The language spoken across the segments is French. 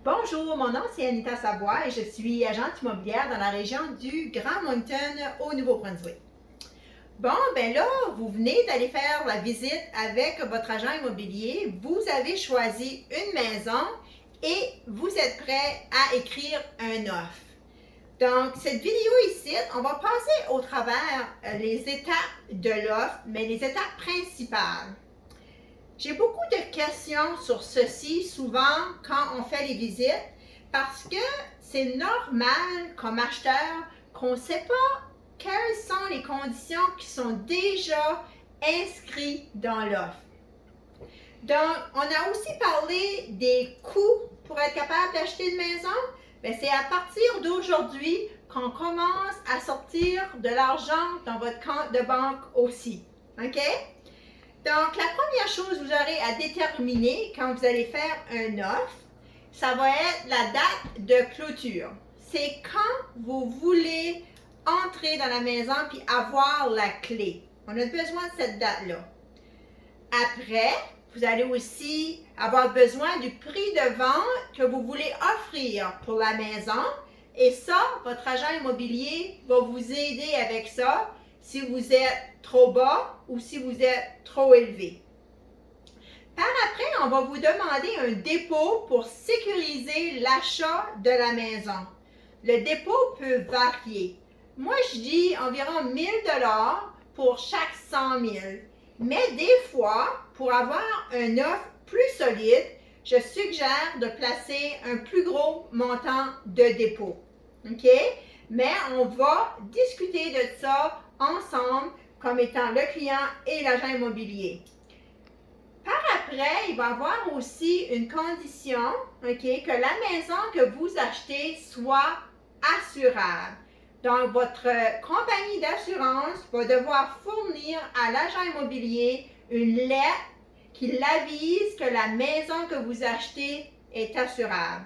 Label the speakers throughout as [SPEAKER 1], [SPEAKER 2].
[SPEAKER 1] Bonjour, mon nom c'est Anita Savoie et je suis agente immobilière dans la région du Grand Moncton au Nouveau-Brunswick. Bon, ben là, vous venez d'aller faire la visite avec votre agent immobilier, vous avez choisi une maison et vous êtes prêt à écrire un offre. Donc, cette vidéo ici, on va passer au travers les étapes de l'offre, mais les étapes principales. J'ai beaucoup de questions sur ceci souvent quand on fait les visites parce que c'est normal comme acheteur qu'on ne sait pas quelles sont les conditions qui sont déjà inscrites dans l'offre. Donc, on a aussi parlé des coûts pour être capable d'acheter une maison. Bien, c'est à partir d'aujourd'hui qu'on commence à sortir de l'argent dans votre compte de banque aussi. OK? Donc, la première chose que vous aurez à déterminer quand vous allez faire un offre, ça va être la date de clôture. C'est quand vous voulez entrer dans la maison puis avoir la clé. On a besoin de cette date-là. Après, vous allez aussi avoir besoin du prix de vente que vous voulez offrir pour la maison. Et ça, votre agent immobilier va vous aider avec ça si vous êtes trop bas ou si vous êtes trop élevé. Par après, on va vous demander un dépôt pour sécuriser l'achat de la maison. Le dépôt peut varier. Moi, je dis environ 1 000 $ pour chaque 100 000. Mais des fois, pour avoir un offre plus solide, je suggère de placer un plus gros montant de dépôt. OK? Mais on va discuter de ça ensemble comme étant le client et l'agent immobilier. Par après, il va y avoir aussi une condition, OK, que la maison que vous achetez soit assurable. Donc, votre compagnie d'assurance va devoir fournir à l'agent immobilier une lettre qui l'avise que la maison que vous achetez est assurable.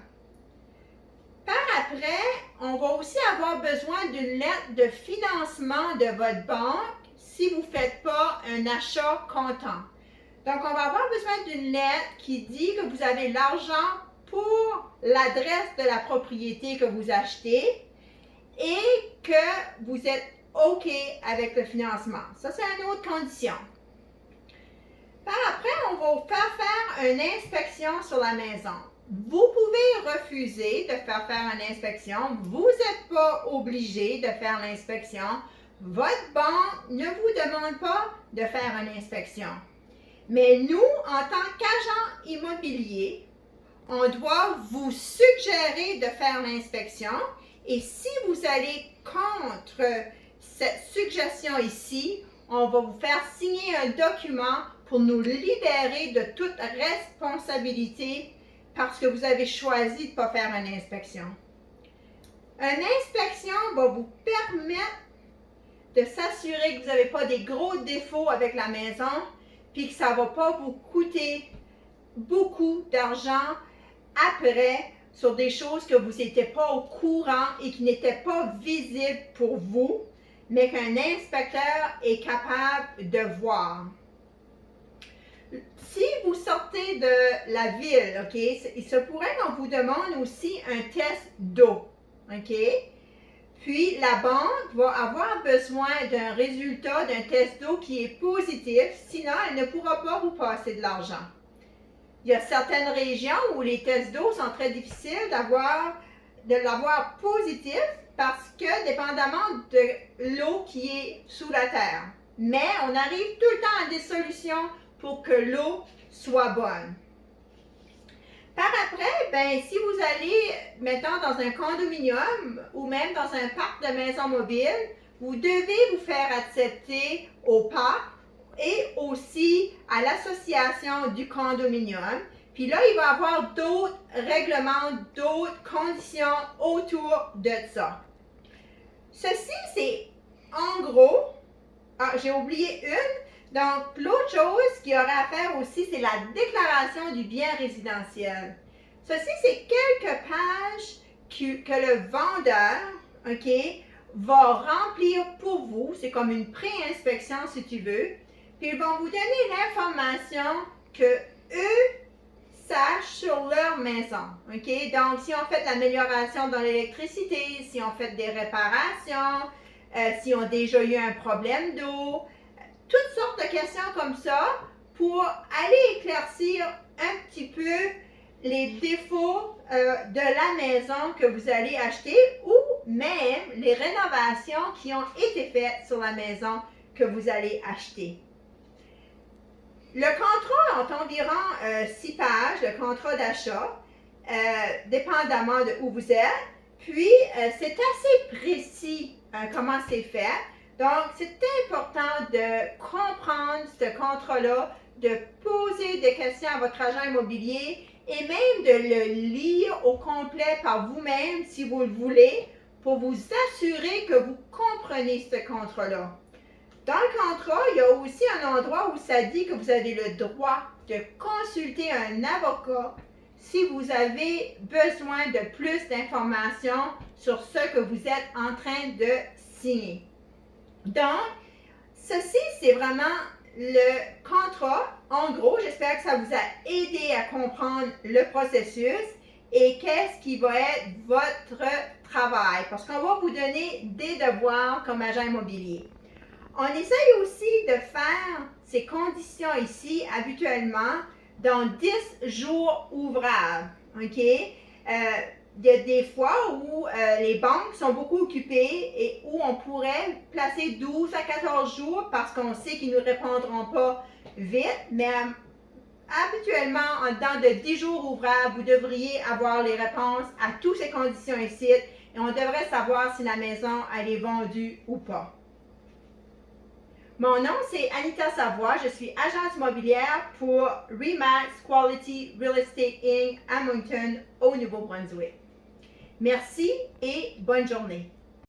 [SPEAKER 1] Par après, on va aussi avoir besoin d'une lettre de financement de votre banque si vous ne faites pas un achat comptant. Donc, on va avoir besoin d'une lettre qui dit que vous avez l'argent pour l'adresse de la propriété que vous achetez et que vous êtes OK avec le financement. Ça, c'est une autre condition. Par après, on va vous faire une inspection sur la maison. Vous pouvez refuser de faire une inspection. Vous n'êtes pas obligé de faire l'inspection. Votre banque ne vous demande pas de faire une inspection. Mais nous, en tant qu'agent immobilier, on doit vous suggérer de faire l'inspection. Et si vous allez contre cette suggestion ici, on va vous faire signer un document pour nous libérer de toute responsabilité parce que vous avez choisi de ne pas faire une inspection. Une inspection va vous permettre de s'assurer que vous n'avez pas des gros défauts avec la maison puis que ça ne va pas vous coûter beaucoup d'argent après sur des choses que vous n'étiez pas au courant et qui n'étaient pas visibles pour vous, mais qu'un inspecteur est capable de voir. Si vous sortez de la ville, OK, il se pourrait qu'on vous demande aussi un test d'eau, OK? Puis, la banque va avoir besoin d'un résultat d'un test d'eau qui est positif, sinon elle ne pourra pas vous passer de l'argent. Il y a certaines régions où les tests d'eau sont très difficiles de l'avoir positif parce que dépendamment de l'eau qui est sous la terre. Mais on arrive tout le temps à des solutions pour que l'eau soit bonne. Par après, ben, si vous allez, mettons, dans un condominium ou même dans un parc de maisons mobiles, vous devez vous faire accepter au parc et aussi à l'association du condominium. Puis là, il va y avoir d'autres règlements, d'autres conditions autour de ça. Ceci, c'est en gros, j'ai oublié une. Donc, l'autre chose qu'il y aurait à faire aussi, c'est la déclaration du bien résidentiel. Ceci, c'est quelques pages que le vendeur, OK, va remplir pour vous. C'est comme une pré-inspection, si tu veux. Puis, ils vont vous donner l'information que eux, sachent sur leur maison. OK? Donc, si on fait de l'amélioration dans l'électricité, si on fait des réparations, si on a déjà eu un problème d'eau, toutes sortes de questions comme ça pour aller éclaircir un petit peu les défauts de la maison que vous allez acheter ou même les rénovations qui ont été faites sur la maison que vous allez acheter. Le contrat a environ 6 pages, le contrat d'achat, dépendamment de où vous êtes. Puis, c'est assez précis comment c'est fait. Donc, c'est important de comprendre ce contrat-là, de poser des questions à votre agent immobilier et même de le lire au complet par vous-même si vous le voulez pour vous assurer que vous comprenez ce contrat-là. Dans le contrat, il y a aussi un endroit où ça dit que vous avez le droit de consulter un avocat si vous avez besoin de plus d'informations sur ce que vous êtes en train de signer. Donc, ceci, c'est vraiment le contrat. En gros, j'espère que ça vous a aidé à comprendre le processus et qu'est-ce qui va être votre travail. Parce qu'on va vous donner des devoirs comme agent immobilier. On essaye aussi de faire ces conditions ici habituellement dans 10 jours ouvrables. OK? Il y a des fois où les banques sont beaucoup occupées et où on pourrait placer 12 à 14 jours parce qu'on sait qu'ils ne nous répondront pas vite, mais habituellement, dans de 10 jours ouvrables, vous devriez avoir les réponses à toutes ces conditions ici et on devrait savoir si la maison elle est vendue ou pas. Mon nom, c'est Anita Savoie. Je suis agente immobilière pour RE/MAX Quality Real Estate Inc. à Moncton, au Nouveau-Brunswick. Merci et bonne journée.